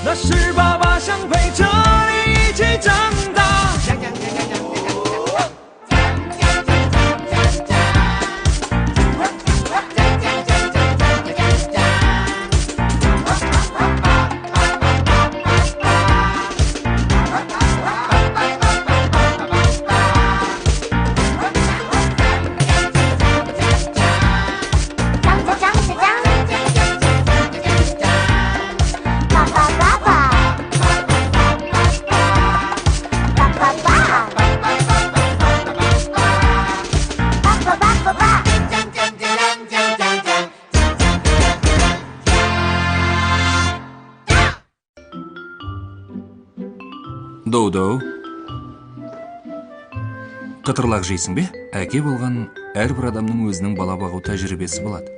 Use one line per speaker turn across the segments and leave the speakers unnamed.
的是爸爸想陪着你一起长大。
Доу-доу. Қытырлақ жейсің бе? Әке болған әрбір адамның өзінің бала бағу тәжірибесі болады.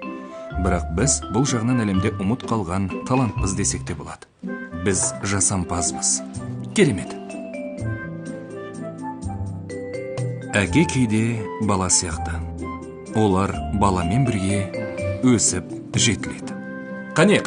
Бірақ біз бұл жағынан әлемде ұмыт қалған талантпыз десек те болады. Біз жасампазбыз. Керемет. Әке кейде бала сияқты. Олар баламен бірге өсіп жетіледі. Қане.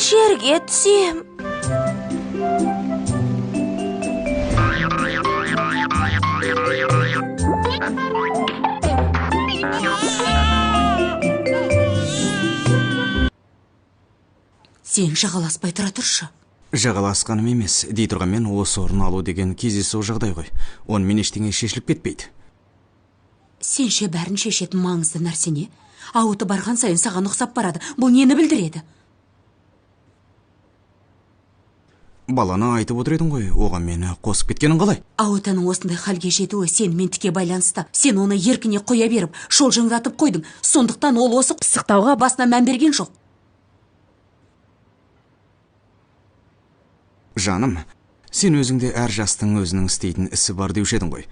Жерге түсем. Сен жағаласпай тұра тұршы.
Жағаласқаным емес, дей тұрғанмен осы орын алу деген кездейсоқ жағдай ғой. Онымен ештеңе шешіліп кетпейді.
Сенше бәрін шешетін маңызды нәрсене. Ауыты барған сайын саған ұқсап барады. Бұл нені білдіреді?
Баланы айтып отыр едің ғой, оған мені қосып кеткенін қалай?
Ауытаның осындай халге жетуі сенімен тіке байланысты. Сен оны еркіне қоя беріп, шолжыңдатып қойдың. Сондықтан ол осы пысықтауға басына мән берген жоқ.
Жаным, сен өзіңде әр жастың өзінің істейтін ісі бар деуші едің ғой.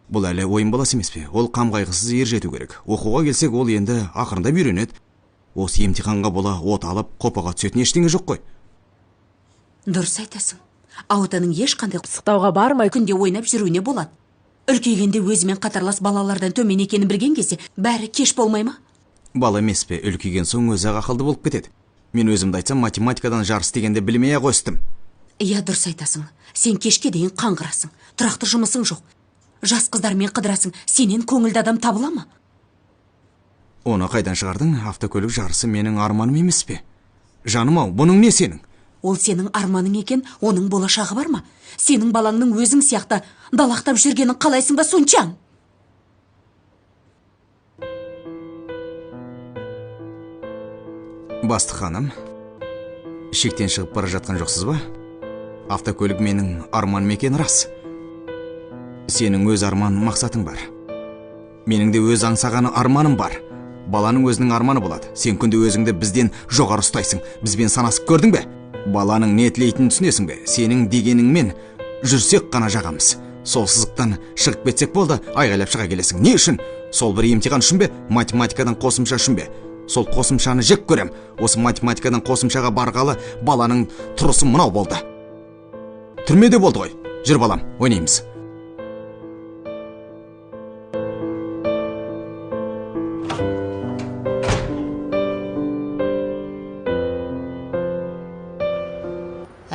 Бұл әлі ойын баласы емес пе? Ол қам қайғысыз ер жету керек. Оқуға келсек, ол енді ақырында үйренеді. Осы емтиханға бола от алып, қопаға түсетін ештеңе жоқ қой.
Дұрыс айтасың. Ауытаның ешқандай пысықтауға бармай күнде ойнап жүруіне болады. Үлкейгенде өзімен қатарлас балалардан төмен екенін білген кезде бәрі кеш болмай ма?
Бала емес пе, үлкейген соң өзі ақылды болып кетеді. Мен өзімді айтсам, математикадан жарыс дегенде білмей-ақ өстім.
Иә, дұрыс айтасың. Сен кешке дейін қаңғырасың. Тұрақты жұмысың жоқ. Жас қыздармен қыдырасың. Сенен көңілді адам табыла ма?
Оны қайдан шығардың? Автокөлік жарысы менің арманым емес пе? Жаным-ау, бұның не сенің?
Ол сенің арманың екен, оның болашағы бар ма? Сенің балаңның өзің сияқты далақтап жүргенін қалайсың ба сонша?
Бастық ханым, шектен шығып бара жатқан жоқсыз ба? Автокөлік менің арманым екен рас. Сенің өз арман мақсатың бар. Менің де өз аңсаған арманым бар. Баланың өзінің арманы болады. Сен күнде өзіңді бізден жоғары ұстайсың. Бізбен санасып көрдің бе? Баланың не тілейтінін түсінесің бе? Сенің дегеніңмен жүрсек қана жағамыз. Сол сызықтан шығып кетсек болды, айғайлап шыға келесің. Не үшін? Сол бір емтихан үшін бе? Математикадан қосымша үшін бе? Сол қосымшаны жек көрем. Осы математикадан қосымшаға барғалы баланың тұрысы мынау болды. Түрмеде болды ғой. Жүр балам, ойнаймыз.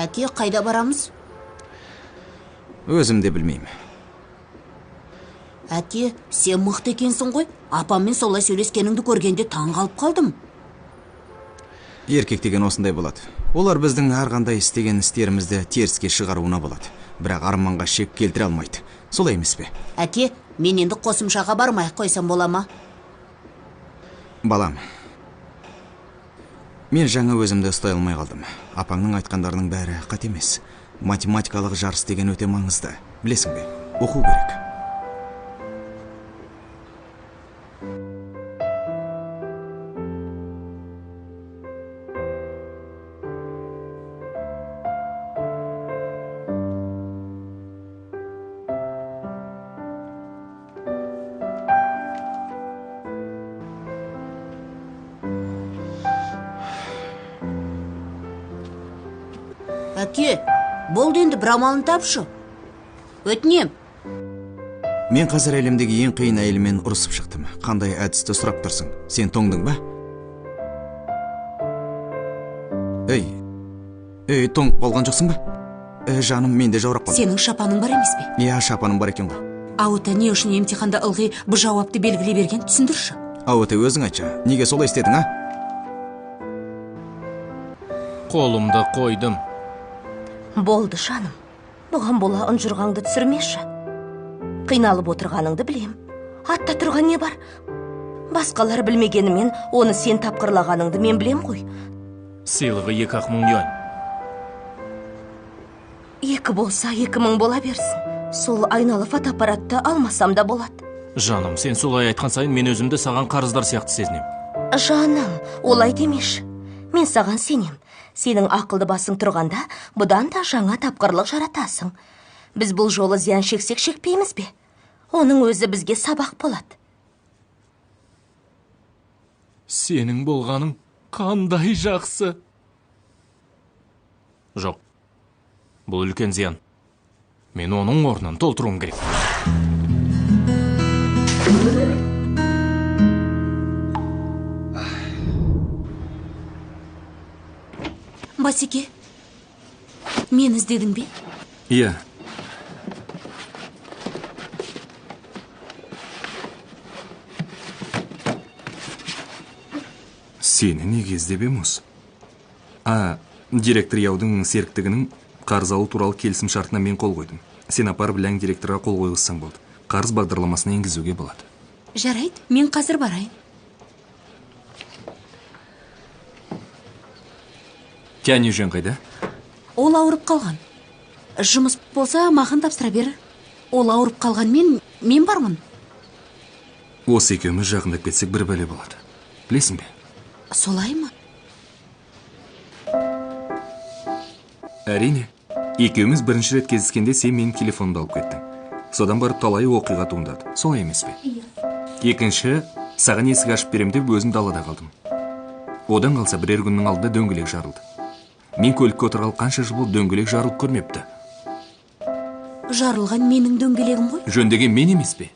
Әке, қайда барамыз?
Өзім де білмеймін.
Әке, сен мықты екенсің ғой. Апаммен солай сөйлескеніңді көргенде таң қалып қалдым.
Еркек деген осындай болады. Олар біздің әрқандай істеген істерімізді теріске шығаруына болады. Бірақ арманға шек келтіре алмайды. Солай емес пе?
Әке, мен енді қосымшаға бармай қойсам бола ма?
Балам, мен жаңа өзімді ұстай алмай қалдым. Апаңның айтқандарының бәрі қате емес. Математикалық жарыс деген өте маңызды. Білесің бе? Оқу керек.
Әке, болды енді бір амалын тапшы. Өтінем.
Мен қазір әлемдегі ең қиын әйелмен ұрысып шықтым. Қандай әдісті сұрап тұрсың? Сен тоңдың ба? Ей, тоңып қалған жоқсың ба? Жаным, менде жаурап қалды.
Сенің шапаның бар емес пе?
Иә, шапаным бар екен ғой.
Ауыта не үшін емтиханда ылғи бұл жауапты белгілей берген түсіндірші.
Ауыта, өзің айтшы, неге солай істедің, а?
Қолымды қойдым.
Болды, жаным. Бұған бола ұнжырғаңды түсірмеші. Қиналып отырғаныңды білем. Атта тұрған не бар? Басқалар білмегенімен, оны сен тапқырлағаныңды мен білем ғой.
Сыйлығы 2 мың юань.
2 болса 2000 бола берсін. Сол айналы фотоаппаратты алмасам да болады.
Жаным, сен солай айтқан сайын мен өзімді саған қарыздар сияқты сезінем.
Жаным, олай демеші. Мен саған сенем. Сенің ақылды басың тұрғанда, бұдан да жаңа тапқырлық жаратасың. Біз бұл жолы зиян шексек шекпейміз бе? Оның өзі бізге сабақ болады.
Сенің болғаның қандай жақсы. Жоқ, бұл үлкен зиян. Мен оның орнын толтыруым керек.
Басеке, мен іздедің бе?
Иә. Сені неге іздеп еміз? Директор Яудың серіктігінің қарыз алу туралы келісім шартына мен қол қойдым. Сен апарып ләң директорға қол қойғызсаң болды. Қарыз бағдарламасына енгізуге болады.
Жарайды, мен қазір барайын.
Тянь жөн қайда?
Ол ауырып қалған. Жұмыс болса, маған тапсыра бер. Ол ауырып қалған мен бармын.
Осы екеуміз жақындап кетсек бір бәле болады. Білесің бе?
Солай ма?
Әрине. Екеуміз бірінші рет кездескенде сен менің телефонымды алып кеттің. Содан барып талай оқиға туындады. Солай емес пе? Екінші, саған есік ашып берем деп өзім далада қалдым. Одан қалса бірер күннің алдында дөңгелек жарылды. Мен көлікке отырғалы қанша жыл болды дөңгелек жарылып көрмепті.
Жарылған менің дөңгелегім ғой.
Жөндеген мен емес пе?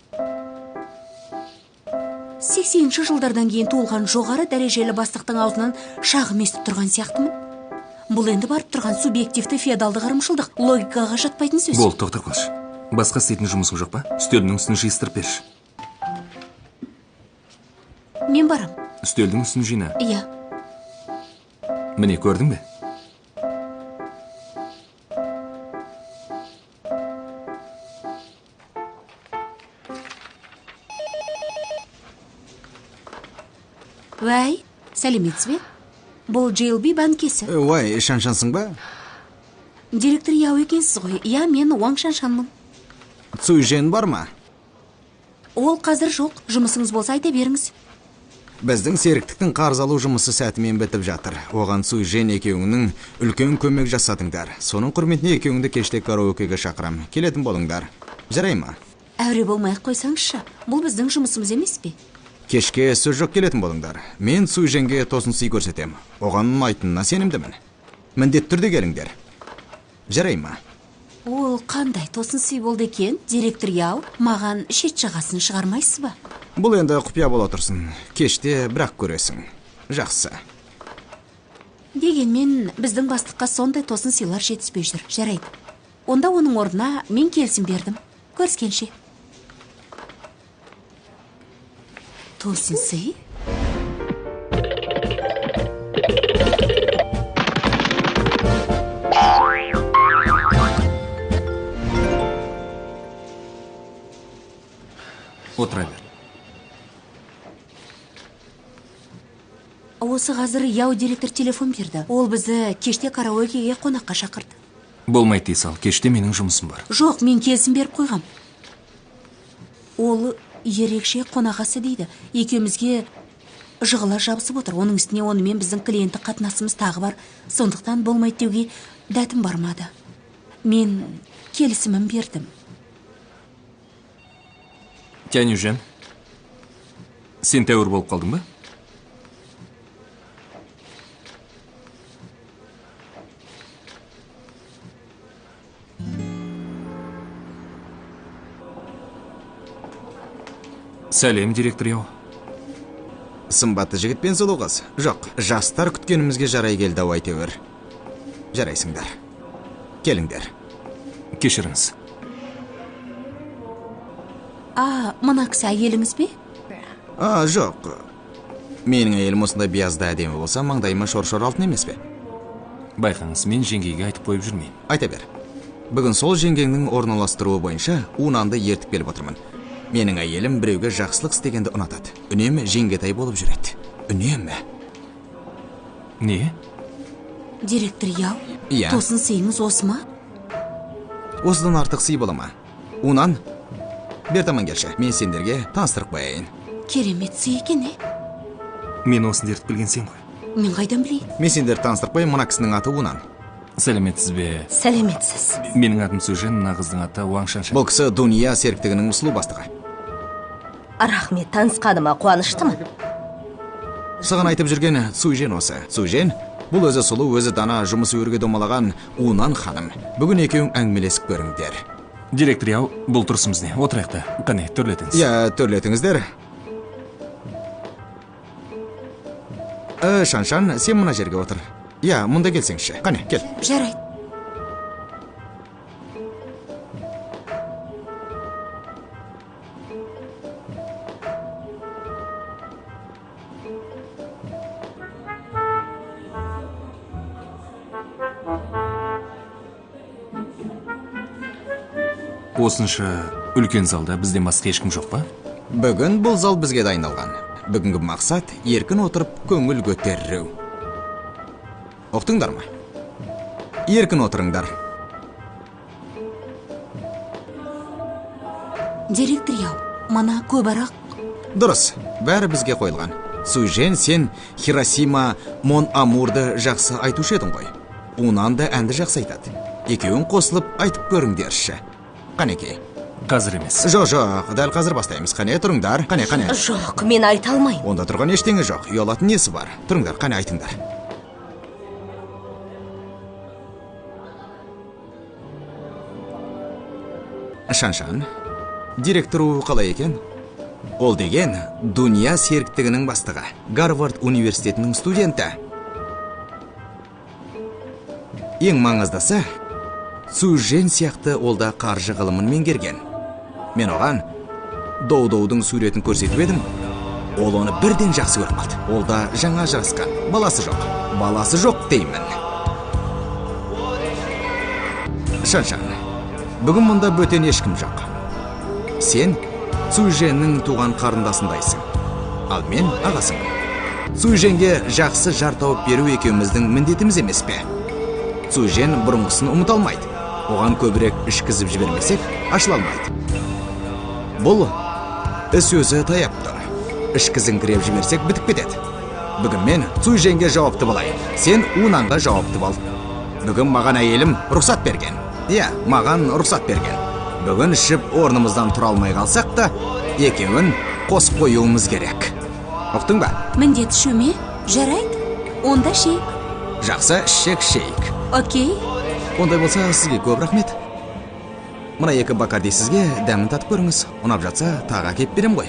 80-ші жылдардан кейін туылған жоғары дәрежелі бастықтың аузынан шағым естіп тұрған сияқтымын. Бұл енді барып тұрған субъективті феодалды ғырымшылдық, логикаға жатпайтын сөз.
Бол, тоқта қалшы. Басқа істейтін жұмысың жоқ па? Үстелдің үстін жиыстырып берші.
Мен барам.
Үстелдің үстін жина.
Иә.
Міне, көрдің бе?
Вәй, сәлеметсіз бе? Бұл JLB банкесі.
Уай, Шаншансың ба?
Директор Яу екенсіз ғой. Иә, мен Уаң Шаншанмын.
Цуйжен бар ма?
Ол қазір жоқ. Жұмысыңыз болса айта беріңіз.
Біздің серіктіктің қарыз алу жұмысы сәтімен бітіп жатыр. Оған Цуйжен екеуіңнің үлкен көмек жасадыңдар. Соның құрметіне екеуіңді кеште караокеге шақырам. Келетін болыңдар. Жарай ма?
Әуре болмай қойсаңызшы. Бұл біздің жұмысымыз емес пе?
Кешке сөз жоқ, келетін болыңдар. Мен Цуйженге тосын сый көрсетем. Оған ұнайтынына сенімдімін. Міндетті түрде келіңдер. Жарай ма?
Ол қандай тосын сый болды екен? Директор Яу, маған шет жағасын шығармайсыз ба?
Бұл енді құпия бола тұрсын. Кеште бірақ көресің. Жақсы.
Дегенмен біздің бастыққа сондай тосын сыйлар жетіспей жүр. Жарайды. Онда оның орнына мен келісім бердім. Көріскенше. Тосын сый?
Отыра бер.
Осы қазір Яу директор телефон берді. Ол бізді кеште караокеге қонаққа шақырды.
Болмайды дей сал, кеште менің жұмысым бар.
Жоқ, мен келісім беріп қойғам. Ол ерекше қонағасы дейді. Екеумізге жығыла жабысып отыр. Оның үстіне онымен біздің клиенттік қатынасымыз тағы бар. Сондықтан болмайды деуге дәтім бармады. Мен келісімім бердім.
Тянь жөн. Сен тәуір болып қалдың ба? Сәлем, директор яу.
Сымбатты жігіт пен сұлу қыз. Жоқ, жастар күткенімізге жарай келді ау әйтеуір. Жарайсыңдар. Келіңдер.
Кешіріңіз.
Мына кісі әйеліңіз бе?
Жоқ. Менің әйелім осындай биязда әдемі болса, маңдайыма шор-шор алтын емес пе?
Байқаңыз, мен жеңгейге айтып қойып жүрмеймін.
Айта бер. Бүгін сол жеңгеңнің орналастыруы бойынша Унанды ертіп келіп отырмын. Менің әйелім біреуге жақсылық істегенді ұнатады. Үнемі жеңгетай болып жүреді. Үнемі.
Не?
Директор яу,
Иә.
тосын сыйыңыз осы ма?
Осыдан артық сый бола ма? Унан, бер таман келші. Мен сендерге таныстырып қояйын.
Керемет сый екен,
Мен осында ертіп келген сен ғой.
Мен қайдан білейін?
Мен сендерді таныстырып қояйын, мына кісінің аты Унан.
Сәлеметсіз бе?
Сәлеметсіз.
Менің атым Сужен, мына қыздың аты Уаң Шаншан.
Бұл кісі Дуния серіктігінің сұлу бастығы.
Рахмет, танысқаныма қуаныштымын.
Саған айтып жүрген Сужен осы. Сужен, бұл өзі сұлу, өзі дана, жұмыс өрге домалаған Унан ханым. Бүгін екеуің әңгімелесіп көріңдер.
Директор яу, бұл тұрысымыз не? Отырайық та. Қане, төрлетіңіз.
Төрлетіңіздер. Шаншан, сен мына жерге отыр. Мұнда келсеңші. Қане, кел.
Жарайды.
Осынша үлкен залда бізден басқа ешкім жоқ па?
Бүгін бұл зал бізге дайындалған. Бүгінгі мақсат еркін отырып көңіл көтеру. Оқтыңдар ма? Еркін отырыңдар.
Директор яу, мана көбарақ.
Дұрыс, бәрі бізге қойылған. Сужен, сен Хиросима Мон Амурды жақсы айтушы едің ғой. Унан да әнді жақсы айтады. Екеуін қосылып айтып көріңдерші. Қанеке?
Қазір емес.
Жоқ, дәл қазір бастаймыз. Қане, тұрыңдар. Қане.
Жоқ, мен айта алмайын.
Онда тұрған ештеңе жоқ. Ұялатын несі бар? Тұрыңдар, қане айтыңдар. Шаншан, директору қалай екен? Ол деген Дуния серіктігінің бастығы, Гарвард университетінің студенті. Ең маңыздысы, Сужен сияқты ол да қаржы ғылымын меңгерген. Мен оған Доудың суретін көрсетіп едім. Ол оны бірден жақсы көріп қалды. Ол да жаңа жарасқан. Баласы жоқ деймін. Шаншан, бүгін мұнда бөтен ешкім жоқ. Сен Суженнің туған қарындасындайсың. Ал мен ағасымын. Суженге жақсы жар тауып беру екеуміздің міндетіміз емес пе? Сужен бұрынғысын ұмыта алмайды. Оған көбірек ішкізіп жібермесек, ашыла алмайды. Бұл іс өзі таяп тұр. Ішкізіңкіреп жіберсек бітіп кетеді. Бүгін мен Суженге жауапты болайын. Сен Унанға жауапты бол. Бүгін маған әйелім рұқсат берген. Маған рұқсат берген. Бүгін ішіп орнымыздан тұра алмай қалсақ та, екеуін қосып қоюымыз керек. Ұқтың ба?
Міндет шөме? Жарайды. Онда шейік.
Жақсы, шейік.
Окей.
Ондай болса, сізге көп рахмет. Мына екі бакарди сізге дәмін татып көріңіз. Ұнап жатса, тағы әкеп берем ғой.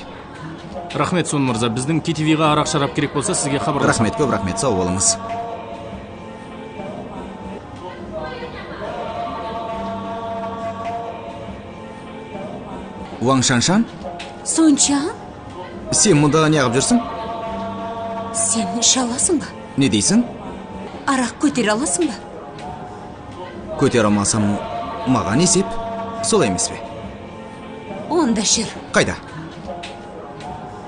Рахмет, сон мырза. Біздің ТТВ-ға арақ шарап керек болса, сізге хабарласам.
Рахмет, көп рахмет, сау болыңыз. Уаң Шаншан?
Сончан?
Сен мұнда не ағып жүрсің?
Сен іше аласың ба?
Не дейсің?
Арақ көтере аласың ба?
Көтер алмасам, маған есеп. Солай емес пе?
Онда жүр.
Қайда?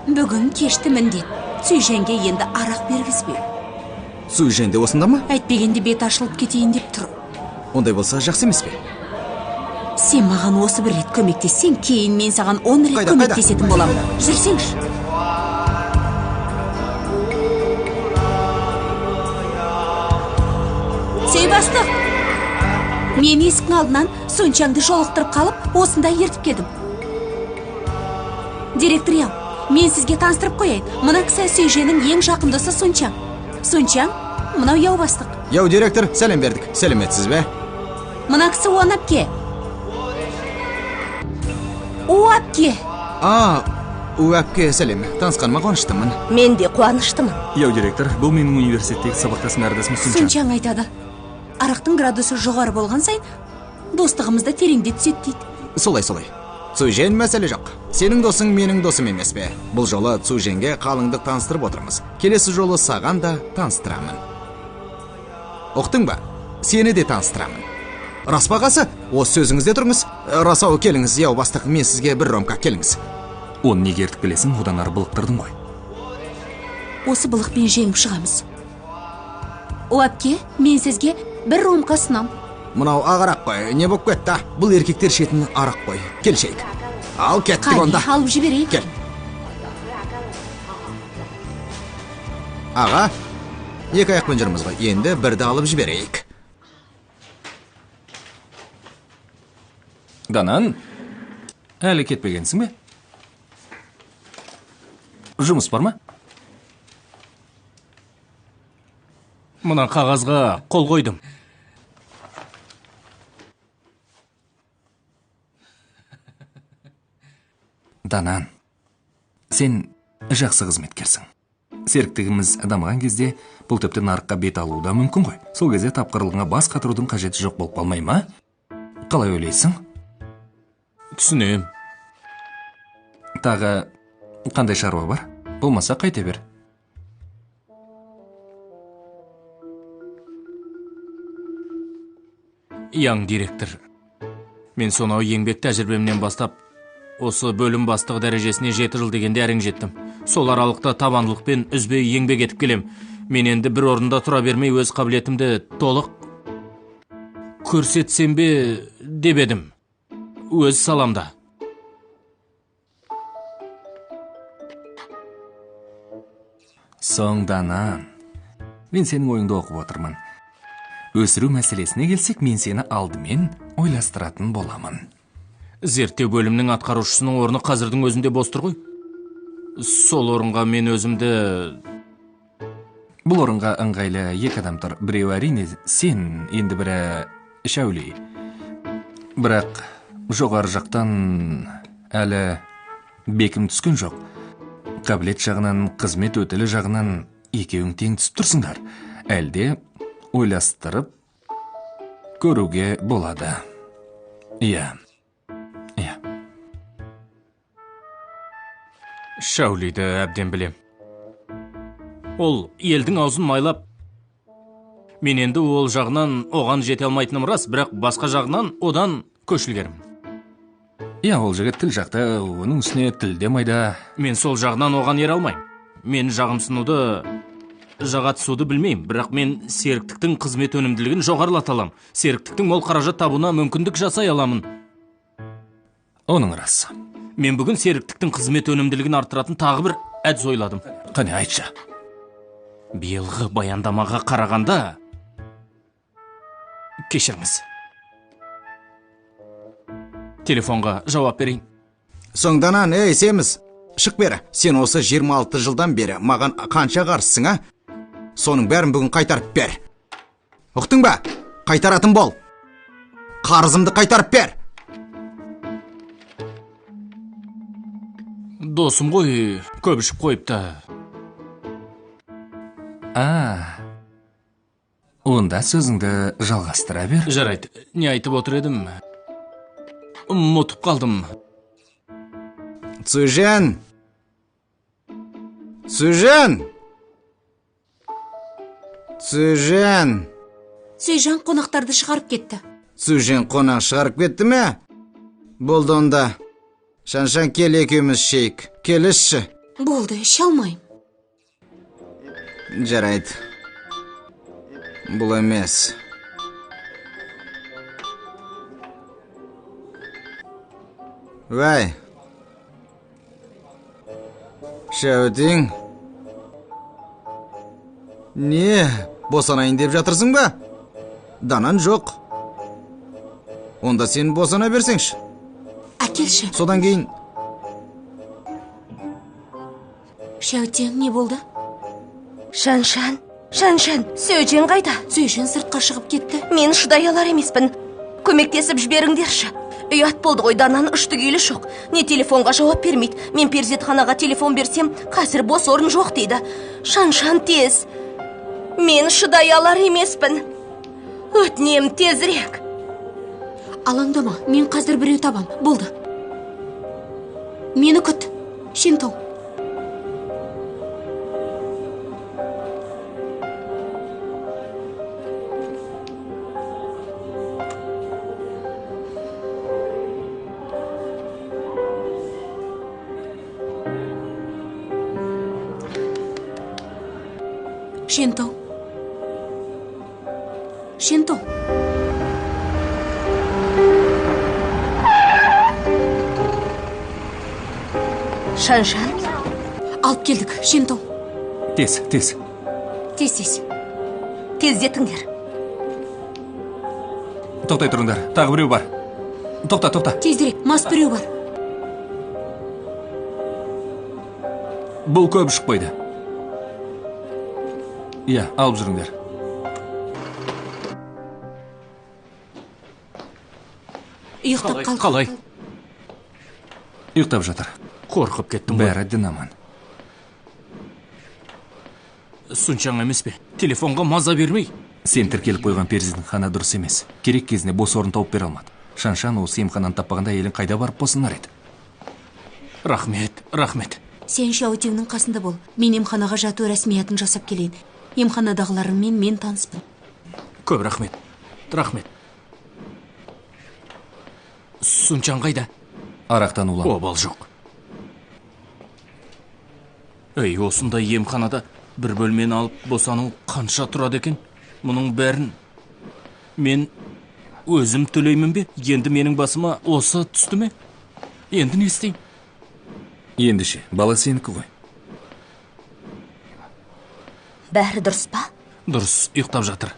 Бүгін кешті міндет. Сүйженге енді арақ бергізбе.
Сүйжен де осында ма?
Әйтпегенде бет ашылып кетейін деп тұр.
Ондай болса жақсы емес пе?
Сен маған осы бір рет көмектессең, кейін мен саған 10 рет көмектесетін боламын. Жүрсеңші. Бастық, мен есіктің алдынан Сончаңды жолықтырып қалып, осында ертіп келдім. Директор яу, мен сізге таныстырып қояйын. Мына кісі Сүйженнің ең жақын досы Сончаң. Сончаң, мынау яу бастық.
Яу директор, сәлем бердік. Сәлеметсіз бе?
Мына кісі Уан апке.
әпке сәлем, танысқаныма қуаныштымын.
Мен де қуаныштымын.
Яу директор, бұл менің университеттегі сабақтасым әрдасым Сүнчан.
Сүнчан айтады. Арақтың градусы жоғары болған сайын достығымызда тереңде түседі дейді.
Солай. Цужен мәселе жоқ. Сенің досың менің досым емес пе? Бұл жолы Цуженге қалыңдық таныстырып отырмыз. Келесі жолы саған да таныстырамын. Оқтың ба? Сені де таныстырамын. Рас бағасы? Осы сөзіңізде тұрыңыз. Расау келіңіз, яу бастық, мен сізге бір ромка келіңіз.
Оны неге ертіп келесің, одан ары былықтырдың ғой.
Осы былықпен жеңіп шығамыз. О әпке, мен сізге бір ромка ұсынам.
Мынау ағарақ қой, не боп кетті? Бұл еркектер шетін арақ қой. Келшейік. Ал кеттік онда.
Алып жіберейік.
Кел. Аға, екі аяқпен жүрміз ғой. Енді бірді алып жіберейік.
Данан, әлі кетпегенсің бе? Жұмыс бар ма?
Мына қағазға қол қойдым.
Данан, сен жақсы қызметкерсің. Серіктігіміз дамыған кезде бұл тіпті нарыққа бет алуы да мүмкін ғой. Сол кезде тапқырлығыңа бас қатырудың қажеті жоқ болып қалмай ма? Қалай ойлайсың?
Түсінем.
Тағы қандай шаруа бар? Болмаса қайта бер.
Яң директор, мен сонау еңбек тәжірибемнен бастап осы бөлім бастығы дәрежесіне 7 жыл дегенде әрең жеттім. Сол аралықта табандылықпен үзбей еңбек етіп келем. Мен енді бір орында тұра бермей өз қабілетімді толық көрсетсем бе деп едім. Өз саламда.
Соңданан, мен сенің ойыңды оқып отырмын. Өсіру мәселесіне келсек, мен сені алдымен ойластыратын боламын.
Зерттеу бөлімнің атқарушысының орны қазірдің өзінде бос тұр ғой. Сол орынға мен өзімді...
Бұл орынға ыңғайлы екі адам тұр. Біреу әрине сен, енді бірі Шәуле. Бірақ жоғары жақтан әлі бекім түскен жоқ. Қабілет жағынан, қызмет өтілі жағынан екеуің тең түсіп тұрсыңдар. Әлде ойластырып көруге болады. Иә.
Шәулиді әбден білем. Ол елдің аузын майлап, мен енді ол жағынан оған жете алмайтыным рас, бірақ басқа жағынан одан көшілгерім.
Иә, ол жігіт тіл жақта, оның үстіне тілде майда.
Мен сол жағынан оған ер алмайым. Мен жағымсынуды, жағатысуды білмеймін, бірақ мен серіктіктің қызмет өнімділігін жоғарылата алам. Серіктіктің мол қаражат табуына мүмкіндік жасай аламын.
Оның рас.
Мен бүгін серіктіктің қызмет өнімділігін арттыратын тағы бір әдіс ойладым.
Қане, айтшы.
Биылғы баяндамаға қарағанда... Кешіріңіз. Телефонға жауап берейін.
Соңданан, семіз, шық бері. Сен осы 26 жылдан бері маған қанша қарсысың, а? Соның бәрін бүгін қайтарып бер. Ұқтың ба? Қайтаратын бол. Қарызымды қайтарып бер.
Досым ғой, көбішіп қойыпты.
Онда сөзіңді жалғастыра бер.
Жарайды, не айтып отыр едім? Ұмытып қалдым.
Цужен!
Цужен қонақтарды шығарып кетті.
Цужен қонақ шығарып кетті ме? Болды онда. Шаншан кел екеуміз шейік. Келішші.
Болды, іше алмайым.
Жарайды. Бұл емес. Вай. Шәудің. Не, босанайын деп жатырсың ба? Данан жоқ. Онда сен босана берсеңші.
Әкелші.
Содан кейін...
Шәутен, не болды?
Шаншан, Сөжен қайда?
Сөжен сыртқа шығып кетті.
Мен шыдай алар емеспін. көмектесіп жіберіңдерші. Ұят болды ғой, Дананың ұшты күйлі жоқ. Не телефонға жауап бермейді. Мен перзентханаға телефон берсем, қазір бос орын жоқ дейді. Шаншан тез. Мен шыдай алар емеспін. Өтінем тезірек.
Алаңдама, мен қазір біреу табам. Болды. Мені күт. Шинтоу. Шинтоу. Шинтоу.
Шаншан.
Алып келдік, Шинтоу.
Тез.
Тез.
Тездетіңдер.
Тоқтай тұрыңдар, тағы біреу бар. Тоқта.
Тезірек, мас біреу бар.
Бұл көп шықпайды. Иә, алып жүріңдер.
Ұйықтап қалды.
Қалай?
Ұйықтап жатыр.
Қорқып кеттім ғой.
Бәрі дінаман.
Сунчан емес пе? Телефонға маза бермей.
Сен тіркеліп қойған перзентхана дұрыс емес. Керек кезінде бос орын тауып бере алмады. Шаншан осы емхананы таппағанда әйелің қайда барып босанар еді.
Рахмет.
Сен Шаутеңнің қасында бол. Мен емханаға жату рәсмиятын жасап келейін. Емханадағыларымен мен таныспын.
Көп рахмет. Сунчан қайда?
Арақтан улам.
Обал жоқ. Осындай емханада бір бөлмені алып босану қанша тұрады екен? Мұның бәрін мен өзім төлеймін бе? Енді менің басыма осы түсті ме? Енді не істеймін?
Ендіше, бала сенікі ғой.
Бәрі дұрыс па?
Дұрыс, ұйықтап жатыр.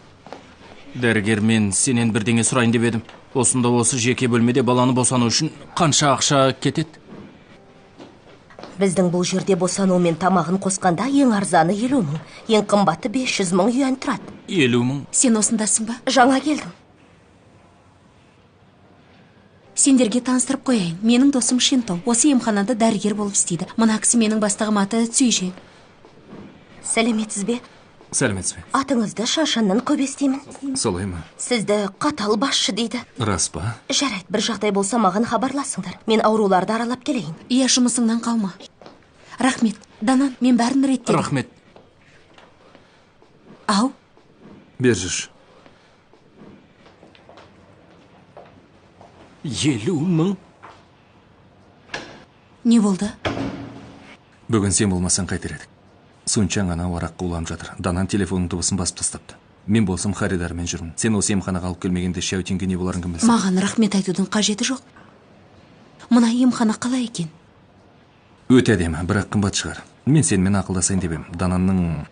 Дәрігер, мен сенен бірдеңе сұрайын деп едім. Осында осы жеке бөлмеде баланы босану үшін қанша ақша кетеді?
Біздің бұл жерде босану мен тамағын қосқанда ең арзаны 50 мың, ең қымбаты 500 мың юан тұрады.
50 мың?
Сен осындасың ба?
Жаңа келдім.
Сендерге таныстырып қояйын. Менің досым Шинтоу. Осы емханада дәрігер болып істейді. Мына кісі менің бастығым, аты Цюйше.
Сәлеметсіз бе?
Сәлеметсіз бе?
Атыңызды Шаншаннан көп естимін.
Солай ма?
Сізді қатал басшы дейді.
Рас па?
Жарайды, бір жағдай болса маған хабарласыңдар. Мен ауруларды аралап келейін.
Иә, жұмысыңнан қалма. Рахмет. Данан, мен бәрін реттедім.
Рахмет.
Ау?
Бер жүрші.
50 мың?
Не болды?
Бүгін сен болмасаң қайтер едік. Сунчан ана араққа уланып жатыр. Данан телефонның дыбысын басып тастапты. Мен болсам харидармен жүрмін. Сен осы емханаға алып келмегенде Шаутеңге не боларын кім білсін?
Маған рахмет айтудың қажеті жоқ. Мына емхана қалай екен?
Өте әдемі, бірақ қымбат шығар. Мен сенімен ақылдасайын деп ем. Дананның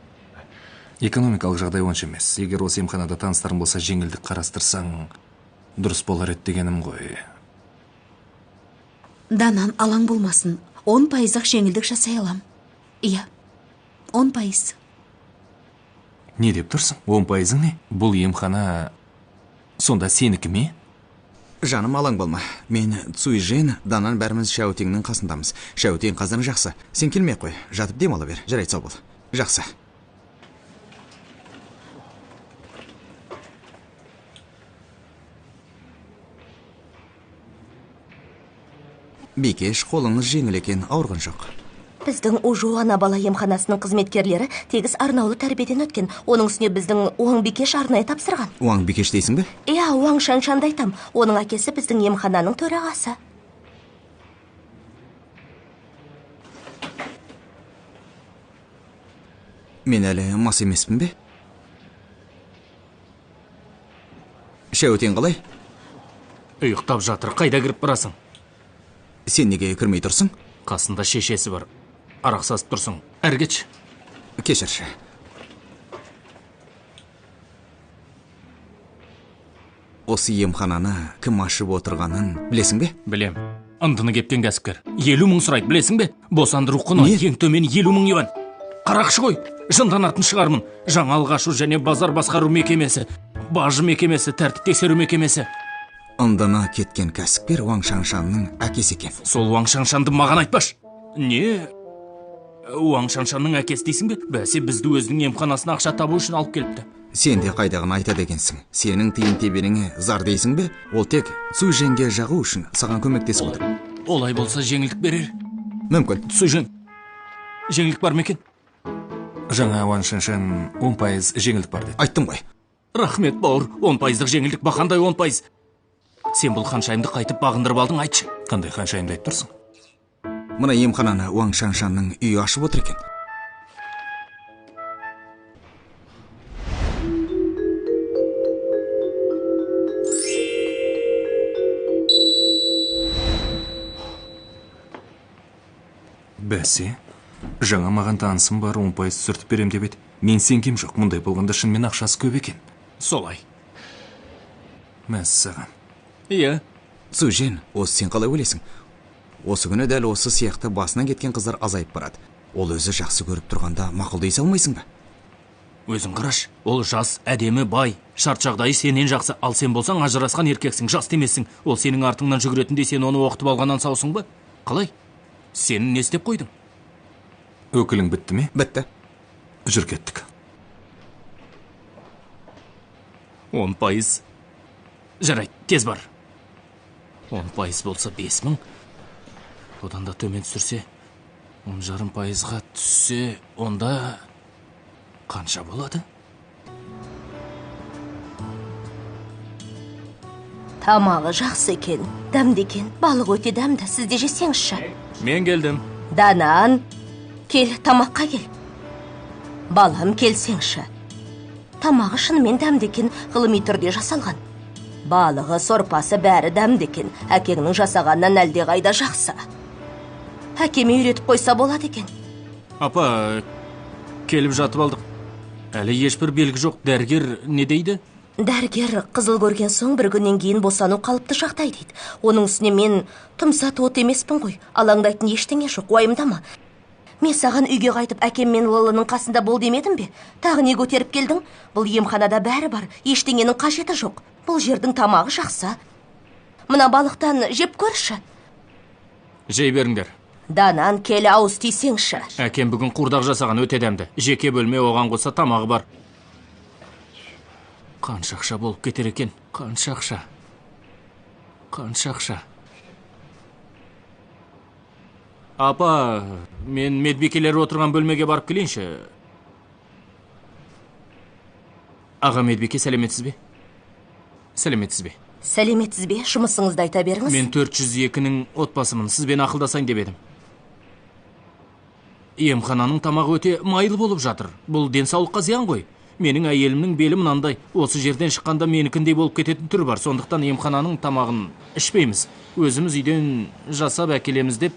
экономикалық жағдай онша емес. Егер осы емханада таныстарың болса, жеңілдік қарастырсаң, дұрыс болар еді дегенім ғой.
Данан алаң болмасын. 10% жеңілдік жасай алам. Иә, 10%.
Не деп тұрсың? 10% не? Бұл емхана сонда сенікі ме?
Жаным, алаң болма. Мен Цюйжен, Данан бәріміз Шаутеңнің қасындамыз. Шаутең қазір жақсы. Сен келмей қой, жатып демала бер. Жарайды, сау бол. Жақсы. Бикеш, қолыңыз жеңіл екен, ауырған жоқ.
Біздің Ужу ана бала емханасының қызметкерлері тегіс арнаулы тәрбиеден өткен. Оның үстіне біздің Уаң Бикеш арнайы тапсырған.
Уаң Бикеш дейсің бе?
Иә, Уаң Шаншанды айтам. Оның әкесі біздің емхананың төрағасы.
Мен әлі мас емеспін бе? Шаутең қалай?
Ұйықтап жатыр, қайда кіріп барасың?
Сен неге кірмей тұрсың?
Қасында шешесі бар. Арақ сасып тұрсың. Әргеч.
Кешірші. Осы емхананы кім ашып отырғанын білесің бе?
Білем. Ындыны кепкен кәсіпкер. 50 мың сұрайды, білесің бе? Босандыру құны ең төмен 50 мың юан. Қарақшы ғой, жынданатын шығармын. Жаңалық ашу және базар басқару мекемесі, бажы мекемесі, тәртіп тексеру мекемесі.
ындыны кеткен кәсіпкер Уаң Шаншанның әкесі екен.
Сол Уаң Шаншанды маған айтпаш. Не? Уаң Шаншанның әкесі дейсің бе? Бәсе бізді өзінің емханасына ақша табу үшін алып келіпті.
Сен де қайдағын айта дегенсің. Сенің тиын тебеніңе зар дейсің бе? Ол тек Цзуженге жағу үшін саған көмектесіп отыр.
Олай болса жеңілдік берер.
Мүмкін.
Цзужен, жеңілдік бар ма екен?
Жаңа Уаң Шаншан 10% жеңілдік бар деді.
Айттым ғой.
Рахмет, бауыр. 10%-лық жеңілдік бақандай 10%. Сен бұл ханшайымды қайтып бағындырып алдың, айтшы.
Қандай ханшайымды айтып тұрсың?
Мына емхананы Уаң Шаншанның үйі ашып отыр екен.
Бәсе, жаңа маған танысым бар 10% сүртіп берем деп еді. Мен сенгем жоқ, мұндай болғанда шынымен ақшасы көп екен.
Солай.
Мәссаған.
Иә.
Цзужен, осы сен қалай ойлайсың? Осы күні дәл осы сияқты басынан кеткен қыздар азайып барады. Ол өзі жақсы көріп тұрғанда мақұл дей салмайсың ба?
Өзің қараш, ол жас, әдемі, бай, шарт жағдайы сенен жақсы, ал сен болсаң ажырасқан еркексің, жас демессің. Ол сенің артыңнан жүгіретіндей сен оны оқытып алғаннан саусың ба? Қалай? Сені не істеп қойдың?
Өкілің бітті ме?
Бітті.
Жүр кеттік.
10%. Жарайды, тез бар. 10% болса 5000. Одан да төмен түсірсе, 10,5%-ға түссе, онда қанша болады?
Тамағы жақсы екен, дәмді екен, балық өте дәмді, сіз де жесеңізші.
Мен келдім.
Данан, кел, тамаққа кел. Балам, келсеңші. Тамағы шынымен дәмді екен, ғылыми түрде жасалған. Балығы, сорпасы бәрі дәмді екен, әкеңнің жасағаннан әлде қайда жақсы. Әкеме үйретіп қойса болады екен.
Апа, келіп жатып алдық. Әлі ешбір белгі жоқ, дәрігер не дейді?
Дәрігер қызыл көрген соң бір күннен кейін босану қалыпты жағдай дейді. Оның үстіне мен тұмсат от емеспін ғой, алаңдайтын ештеңе жоқ, уайымдама. Мен саған үйге қайтып әкем мен Лылының қасында бол демедім бе? Тағы не көтеріп келдің? Бұл емханада бәрі бар, ештеңенің қажеті жоқ. Бұл жердің тамағы жақсы. Мына балықтан жеп көрші.
Жей беріңдер.
Данан, келі ауыз тисеңші.
Әкем бүгін қурдақ жасаған өте дәмді. Жеке бөлме оған қоса тамағы бар. Қанша ақша болып кетер екен? Қанша ақша? Қанша ақша? Апа, мен медбикелер отырған бөлмеге барып келейінші. Аға медбике, сәлеметсіз бе? Сәлеметсіз бе?
Сәлеметсіз бе? Жұмысыңызды айта беріңіз.
Мен 402-нің отбасымын. Сізбен ақылдасайын деп едім. Емхананың тамағы өте майлы болып жатыр. Бұл денсаулыққа зиян ғой. Менің әйелімнің белі мынандай. Осы жерден шыққанда менікіндей болып кететін түр бар. Сондықтан емхананың тамағын ішпейміз. Өзіміз үйден жасап әкелеміз деп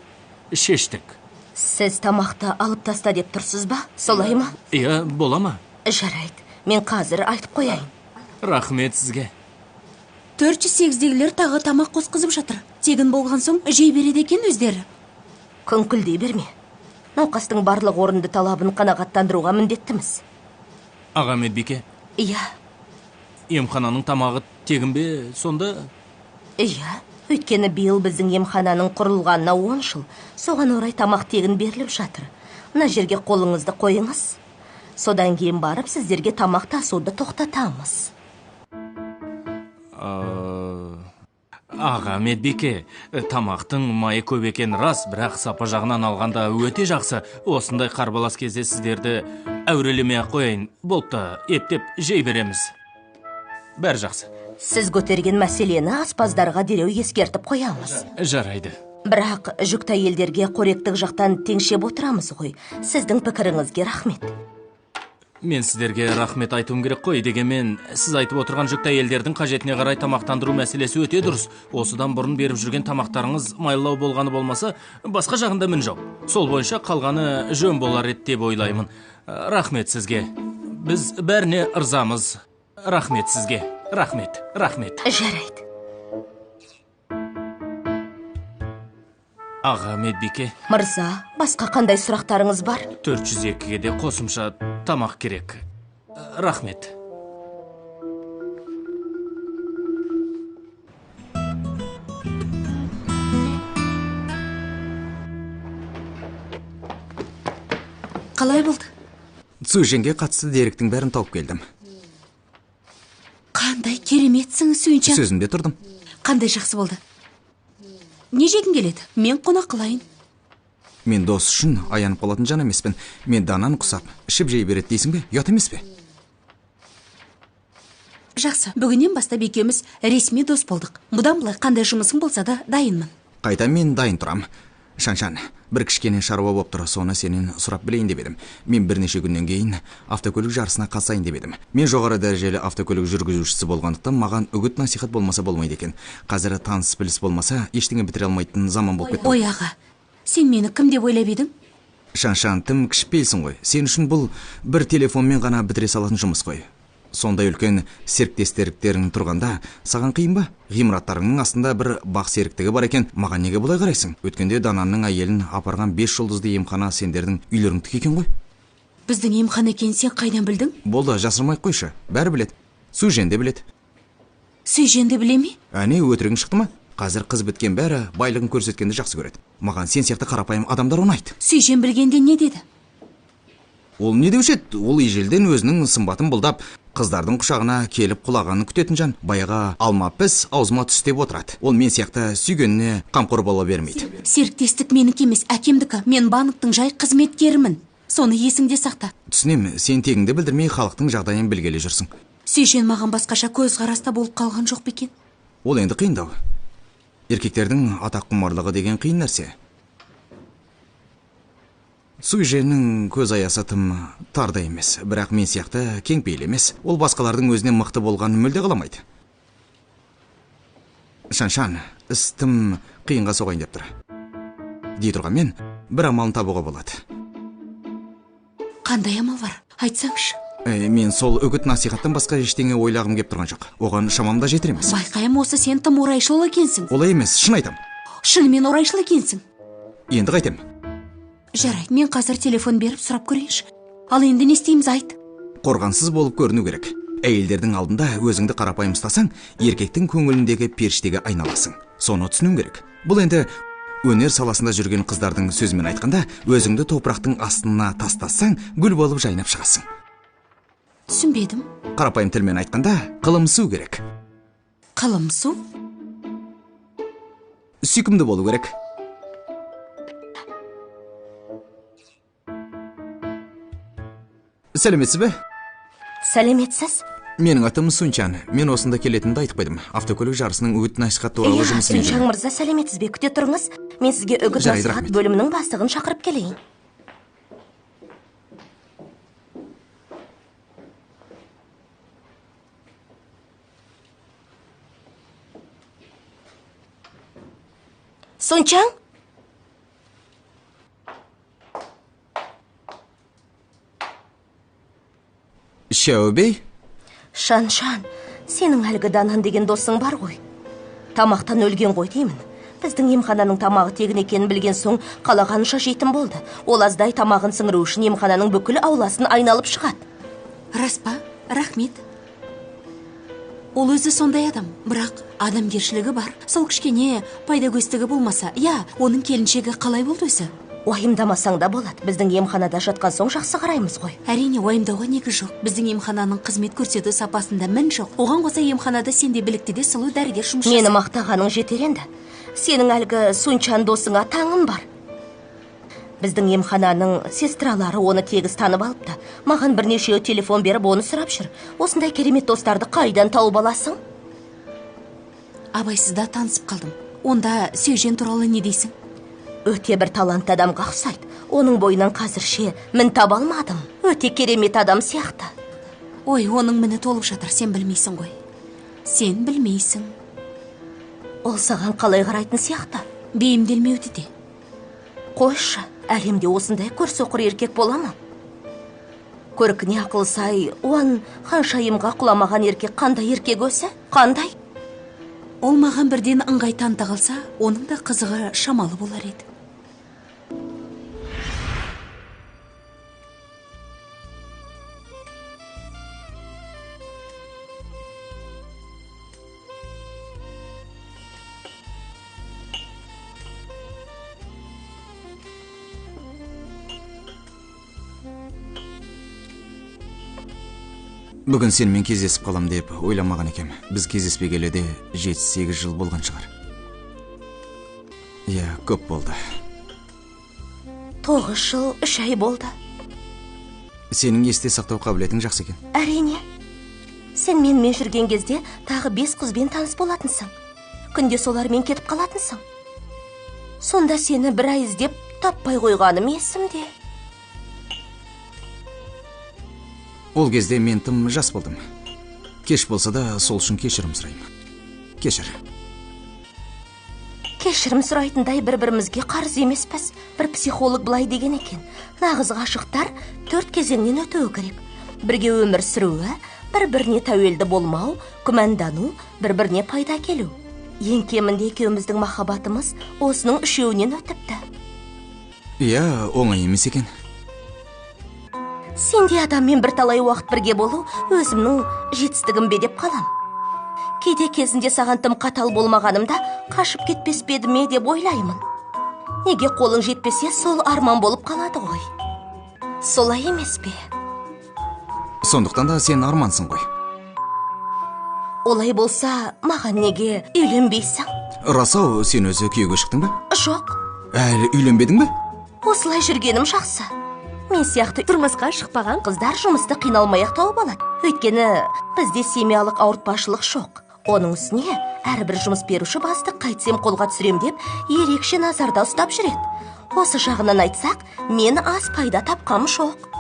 шештік.
Сіз тамақты алып таста деп тұрсыз ба? Солай ма?
Иә, бола ма?
Жарайды. Мен қазір айтып қояйын.
Рахмет сізге.
408-дегілер тағы тамақ қосқызып жатыр. Тегін болған соң жей береді екен өздері.
Күңкілдей берме. Науқастың барлық орынды талабын қанағаттандыруға міндеттіміз.
Аға медбике.
Иә.
Емхананың тамағы тегін бе сонда?
Иә. Өйткені биыл біздің емхананың құрылғанына 10 жыл. Соған орай тамақ тегін беріліп жатыр. Мына жерге қолыңызды қойыңыз. Содан кейін барып сіздерге тамақ тасуды тоқтатамыз.
Аға медбике, тамақтың майы көп екен рас, бірақ сапа жағынан алғанда өте жақсы. Осындай қарбалас кезде сіздерді әурелеме қояйын. Болтта ептеп жей береміз. Бәр жақсы.
Сіз көтерген мәселені аспаздарға дереу ескертіп қоямыз.
Жарайды.
Бірақ жүкті әйелдерге қоректік жақтан теңшеп отырамыз ғой. Сіздің пікіріңізге рахмет.
Мен сіздерге рахмет айтуым керек қой, дегенмен сіз айтып отырған жүкті әйелдердің қажетіне қарай тамақтандыру мәселесі өте дұрыс. Осыдан бұрын беріп жүрген тамақтарыңыз майлау болғаны болмаса, басқа жағында мін жоқ. Сол бойынша қалғаны жөн болар еді деп ойлаймын. Рахмет сізге. Біз бәріне ырзамыз. Рахмет сізге. Рахмет.
Жарайды.
Аға медбике.
Мырза, басқа қандай сұрақтарыңыз бар?
402-ге де қосымша тамақ керек. Рахмет.
қалай болды?
Сүйженге қатысты деректің бәрін тауып келдім.
Қандай кереметсің, Сүйінчан.
Сөзімде тұрдым.
Қандай жақсы болды. Не жегің келеді? Мен қонақ қылайын.
Мен дос үшін аянып қалатын жан емеспін. Мен данан құсап, ішіп жей береді дейсің бе? Ұят емес пе?
Жақсы, бүгіннен бастап екеуміз ресми дос болдық. Бұдан былай қандай жұмысың болса да дайынмын.
Қайта мен дайын тұрам. Шаншан, бір кішкене шаруа боп тұр, соны сенен сұрап білейін деп едім. Мен бірнеше күннен кейін автокөлік жарысына қатысайын деп едім. Мен жоғары дәрежелі автокөлік жүргізушісі болғандықтан маған үгіт насихат болмаса болмайды екен. Қазір таныс біліс болмаса ештеңе бітіре алмайтын заман болып кетті.
Ой аға, сен мені кім деп ойлап едің?
Шаншан, тым кішіпейсің ғой. Сен үшін бұл бір телефонмен ғана бітіре салатын жұмыс қой. Сондай үлкен серіктестеріктерің тұрғанда саған қиын ба? Ғимараттарыңның астында бір бақ серіктігі бар екен. Маған неге бұлай қарайсың? Өткенде Дананның әйелін апарған 5 жұлдызды емхана сендердің үйлеріңдікі екен ғой.
Біздің емхана екенін сен қайдан білдің?
Болды, жасырмай қойшы. Бәрі білет. Сүйжен де білет.
Сүйженді біле ме?
Әне, өтірігің шықты ма? Қазір қыз біткен бәрі байлығын көрсеткенді жақсы көреді. Маған сен сияқты қарапайым адамдар ұнайды.
Сүйжен білгенде не деді?
Ол не деуші еді? Ол ежелден өзінің сымбатын бұлдап, қыздардың құшағына келіп құлағанын күтетін жан. Баяға алма піс, аузыма түс деп отырады. Ол мен сияқты сүйгеніне қамқор бола бермейді.
Серіктестік менікі емес, әкемдікі. Мен банктың жай қызметкерімін. Соны есіңде сақта.
Түсінем, сен тегіңді білдірмей халықтың жағдайын білгелі жүрсің.
Сүйжен маған басқаша көзқараста болып қалған жоқ па екен?
Ол енді қиындау. Еркектердің атақ құмарлығы деген қиын нәрсе. Сүйженнің көз аясы тым тарда емес, бірақ мен сияқты кеңпейіл емес. Ол басқалардың өзінен мықты болғанын мүлде қаламайды. Шаншан, іс тым қиынға соғайын деп тұр. Дей тұрған мен бір амалын табуға болады.
Қандай амал бар? Айтсаңшы.
Мен сол үгіт насихаттан басқа ештеңе ойлағым кеп тұрған жоқ. Оған шамамда жетер емес.
Байқайым, осы сен тым орайшыл екенсің.
Олай емес, шын айтам.
Шынымен орайшыл екенсің.
Енді қайтем.
Жарайды, мен қазір телефон беріп сұрап көрейінші. Ал енді не істейміз, айт.
Қорғансыз болып көріну керек. Әйелдердің алдында өзіңді қарапайым ұстасаң, еркектің көңіліндегі періштеге айналасың. Соны түсінуің керек. Бұл енді өнер саласында жүрген қыздардың сөзімен айтқанда, өзіңді топырақтың астына тастасаң, гүл болып жайнап шығасың.
Түсінбедім.
Қарапайым тілмен айтқанда, қылымсу керек.
Қылымсу?
Сүйкімді болу керек. Сәлеметсіз бе?
Сәлеметсіз.
Менің атым Сүйінчан. Мен осында келетінді айтып қойдым. Автокөлік жарысының үгіт насихат туралы жұмысымен жүрмін.
Сүйінчан мырза, сәлеметсіз бе? Күте тұрыңыз. Мен сізге үгіт насихат бөлімінің бастығын шақырып келейін. Сүйінчан?
Шәубей?
Шаншан, сенің әлгі Данан деген досың бар ғой. Тамақтан өлген ғой деймін. Біздің емхананың тамағы тегін екенін білген соң қалағанынша жейтін болды. Ол аздай тамағын сіңіру үшін емхананың бүкіл ауласын айналып шығады.
Рас па? Рахмет. Ол өзі сондай адам, бірақ адамгершілігі бар. Сол кішкене пайдагөздігі болмаса, оның келіншегі қалай болды өзі?
Уайымдамасаң да болады. Біздің емханада жатқан соң жақсы қараймыз ғой.
Әрине, уайымдауға негіз жоқ. Біздің емхананың қызмет көрсету сапасында мін жоқ. Оған қоса емханада сенде білікті де сұлу дәрігер жұмыс жасайды.
Мені мақтағаның жетер енді. Сенің әлгі Сүйінчан досыңа таңым бар. Біздің емхананың сестралары оны тегіс танып алыпты. Маған бірнешеу телефон беріп оны сұрап жүр. Осындай керемет достарды қайдан тауып аласың?
Абайсызда танысып қалдым. Онда Сүйжен туралы не дейсің?
Өте бір талантты адамға ұқсайды. Оның бойынан қазірше мін таба алмадым. Өте керемет адам сияқты.
Ой, оның міні толып жатыр, сен білмейсің ғой. Сен білмейсің.
Ол саған қалай қарайтын сияқты?
Бейімделмеуді де.
Қойшы, әлемде осындай көрсоқыр еркек бола ма? Көркіне ақыл сай, оған ханшайымға құламаған еркек қандай еркек өзі? Қандай?
Ол маған бірден ыңғай таныта қалса, оның да қызығы шамалы болар еді.
Бүгін сенімен кездесіп қалам деп ойламаған екем. Біз кездеспегелі де 7-8 жыл болған шығар. Иә, көп болды.
9 жыл 3 ай болды.
Сенің есте сақтау қабілетің жақсы екен.
Әрине. Сен менімен жүрген кезде тағы 5 қызбен таныс болатынсың. Күнде солармен кетіп қалатынсың. Сонда сені бір ай іздеп таппай қойғаным есімде.
Ол кезде мен тым жас болдым. Кеш болса да сол үшін кешірім сұраймын. Кешір.
Кешірім сұрайтындай бір-бірімізге қарыз емеспіз. Бір психолог былай деген екен. Нағыз ғашықтар 4 кезеңнен өтуі керек. Бірге өмір сүруі, бір-біріне тәуелді болмау, күмәндану, бір-біріне пайда келу. Ең кемінде екеуміздің махаббатымыз осының 3-еуінен өтіпті.
Иә, оңай емес екен.
Сенде адаммен бірталай уақыт бірге болу өзімнің жетістігім бе деп қалам. Кейде кезінде саған тым қатал болмағанымда қашып кетпес пе еді ме деп ойлаймын. Неге қолың жетпесе сол арман болып қалады ғой. Солай емес пе?
Сондықтан да сен армансың ғой.
Олай болса, маған неге үйленбейсің?
Расау, сен өзі күйеуге шықтың ба?
Жоқ.
Әлі үйленбедің бе?
Осылай жүргенім жақсы. Мен сияқты тұрмысқа шықпаған қыздар жұмысты қиналмай-ақ тауып алады. Өйткені бізде семьялық ауыртпашылық жоқ. Оның үстіне әрбір жұмыс беруші бастық қайтсем қолға түсірем деп ерекше назарда ұстап жүреді. Осы жағынан айтсақ, мен аз пайда тапқам жоқ.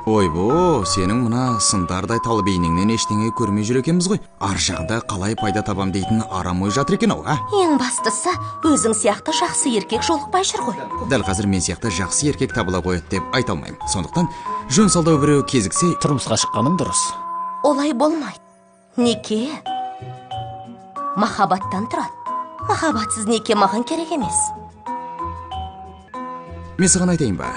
Ойбо, сенің мына сындардай талы бейнеңнен ештеңе көрмей жүр екенбіз ғой. Ар жағында қалай пайда табам дейтін арам ой жатыр екен ау, а?
Ең бастысы, өзің сияқты жақсы еркек жолықпай жүр ғой.
Дәл қазір мен сияқты жақсы еркек табыла қояды деп айта алмаймын. Сондықтан жөн салдау біреу кезіксе,
Тұрмысқа шыққаным дұрыс.
Олай болмайды. Неке махаббаттан тұрады. Махаббатсыз неке маған керек емес.
мен саған айтайын ба?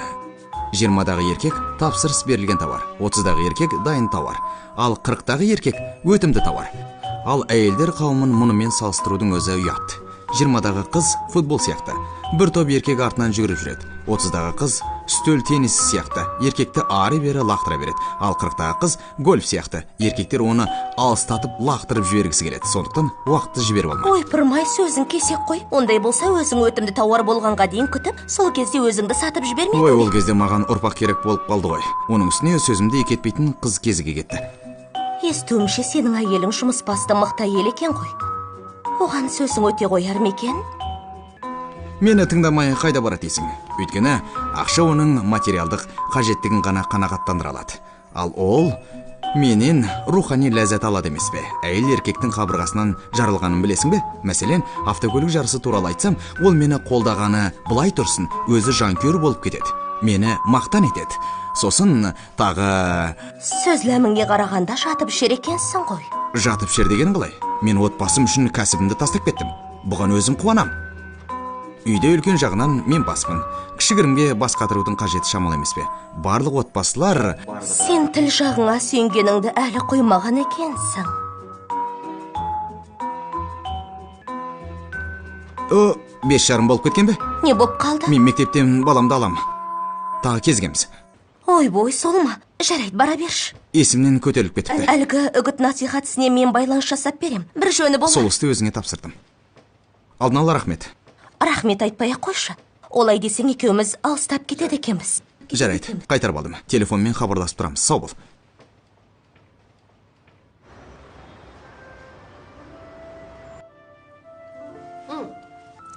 20-дағы еркек тапсырыс берілген тауар, 30-дағы еркек дайын тауар, ал 40-дағы еркек өтімді тауар. Ал әйелдер қауымын мұнымен салыстырудың өзі ұят. 20-дағы қыз футбол сияқты, бір топ еркек артынан жүгіріп жүреді. 30-дағы қыз үстел теннис сияқты, еркекті ары-бері лақтыра береді. Ал 40-дағы қыз гольф сияқты, еркектер оны алыстатып лақтырып жібергісі келеді. Сондықтан уақытты жіберіп алма.
Ойпырмай, сөзің кесек қой. Ондай болса өзің өтімді тауар болғанға дейін күтіп, сол кезде өзіңді сатып жібермей.
Ой, ол кезде маған ұрпақ керек болып қалды ғой. Оның үстіне сөзімді екетпейтін қыз кезіге кетті.
Естуімше сенің әйелің жұмыс басты мықты әйел екен ғой. Оған сөзің өте қояр ма екен?
Мені тыңдамай қайда барады дейсің? Өйткені ақша оның материалдық қажеттігін ғана қанағаттандыра алады. Ал ол менен рухани ләззат алады емес пе? Әйел еркектің қабырғасынан жарылғанын білесің бе? Мәселен, автокөлік жарысы туралы айтсам, ол мені қолдағаны былай тұрсын, өзі жанкүйер болып кетеді. Мені мақтан етеді. Сосын тағы...
Сөз ләміңе қарағанда жатып ішер екенсің ғой.
Жатып ішер деген қалай? Мен отбасым үшін кәсібімді тастап кеттім. Бұған өзім қуанам. Үйде үлкен жағынан мен баспын. Кішігірімге бас қатырудың қажеті шамал емес пе? Барлық отбасылар...
Сен тіл жағыңа сүйенгеніңді әлі қоймаған екенсің.
5,5 болып кеткен бе?
Не боп қалды?
Мен мектептен баламды алам. Тағы кезгеміз.
Ойбой, сол ма? Жарайды, бара берші.
Есімнен көтеріліп кетіпті.
Әлгі үгіт насихат ісіне мен байланыс жасап берем. Бір жөні болма.
Сол істі өзіңе тапсырдым. Алдын ала рахмет.
Рахмет айтпай-ақ қойшы. Олай десең екеуміз алыстап кетеді екенбіз.
Жарайды, қайтарып алдым. Телефонмен хабарласып тұрамыз. Сау бол.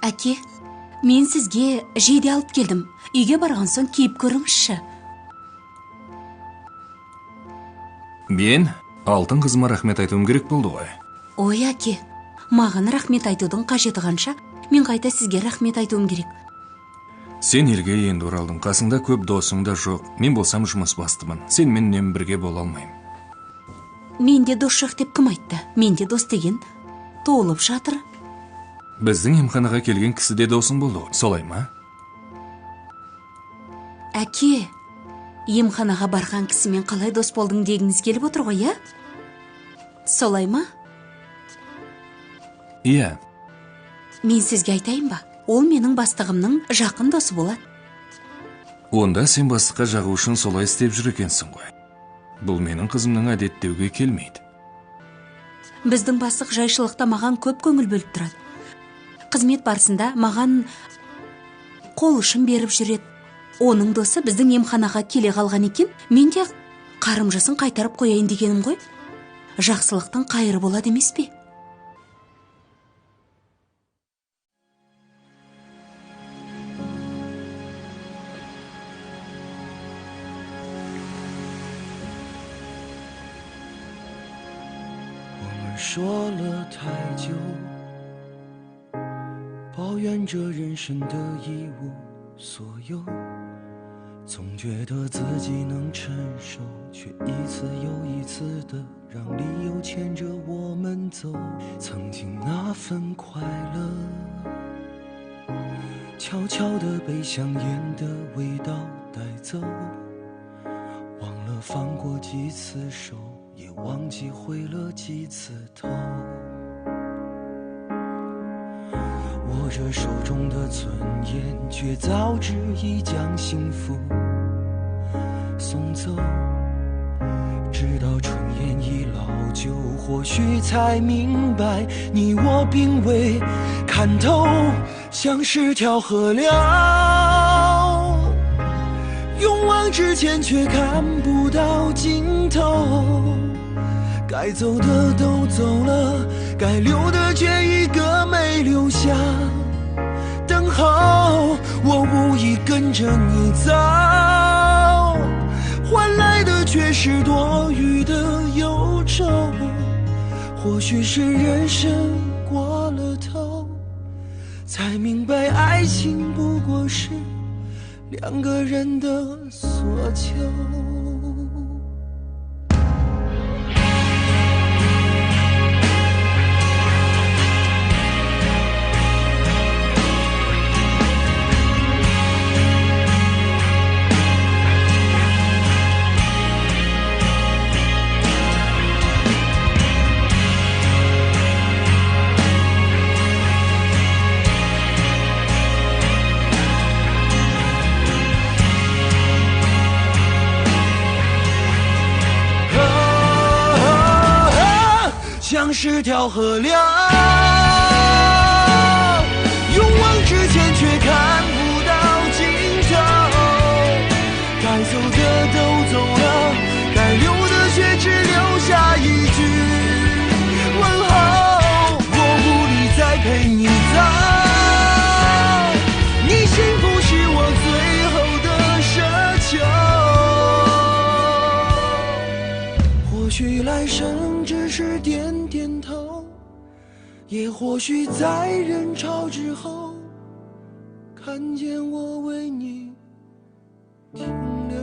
Әке, мен сізге жейде алып келдім. Үйге барған соң киіп көріңізші.
Мен алтын қызыма рахмет айтуым керек болды ғой.
Ой, әке, маған рахмет айтудың қажеті қанша, мен қайта сізге рахмет айтуым керек.
Сен елге енді оралдың, қасыңда көп досың да жоқ. Мен болсам жұмыс бастымын. Сен менен бірге бола алмаймын.
Менде дос жоқ деп кім айтты? Менде дос деген толып жатыр.
Біздің емханаға келген кісі де досың болды, солай ма?
Әке, емханаға барған кісімен қалай дос болдың дегіңіз келіп отыр ғой, иә? Солай ма?
Иә.
Мен сізге айтайын ба? Ол менің бастығымның жақын досы болады.
Онда сен бастыққа жағу үшін солай істеп жүр екенсің ғой. бұл менің қызымның әдеттеуге келмейді.
Біздің бастық жайшылықта маған көп көңіл бөліп тұрады. Қызмет барысында маған қол ұшын беріп жүреді. Оның досы біздің емханаға келе қалған екен, мен де қарымжасын қайтарып қояйын дегенім ғой. Жақсылықтың қайыры болады емес пе?
说了太久，抱怨着人生的一无所有，总觉得自己能承受，却一次又一次的让理由牵着我们走。曾经那份快乐，悄悄地被香烟的味道带走，忘了放过几次手，也忘记回了几次头。握着手中的尊严，却早知已将幸福送走。直到春烟已老旧，或许才明白，你我并未看透，像是条河流，勇往直前却看不到尽头。该走的都走了，该留的却一个没留下。等候，我无意跟着你走，换来的却是多余的忧愁。或许是人生过了头，才明白爱情不过是两个人的所求。像是条河流，勇往直前却看不到尽头。该走的都走了，该留的却只留下一句问候。我无力再陪你走，你幸福是我最后的奢求。或许来生只是点点头，也或许在人潮之后，看见我为你停留。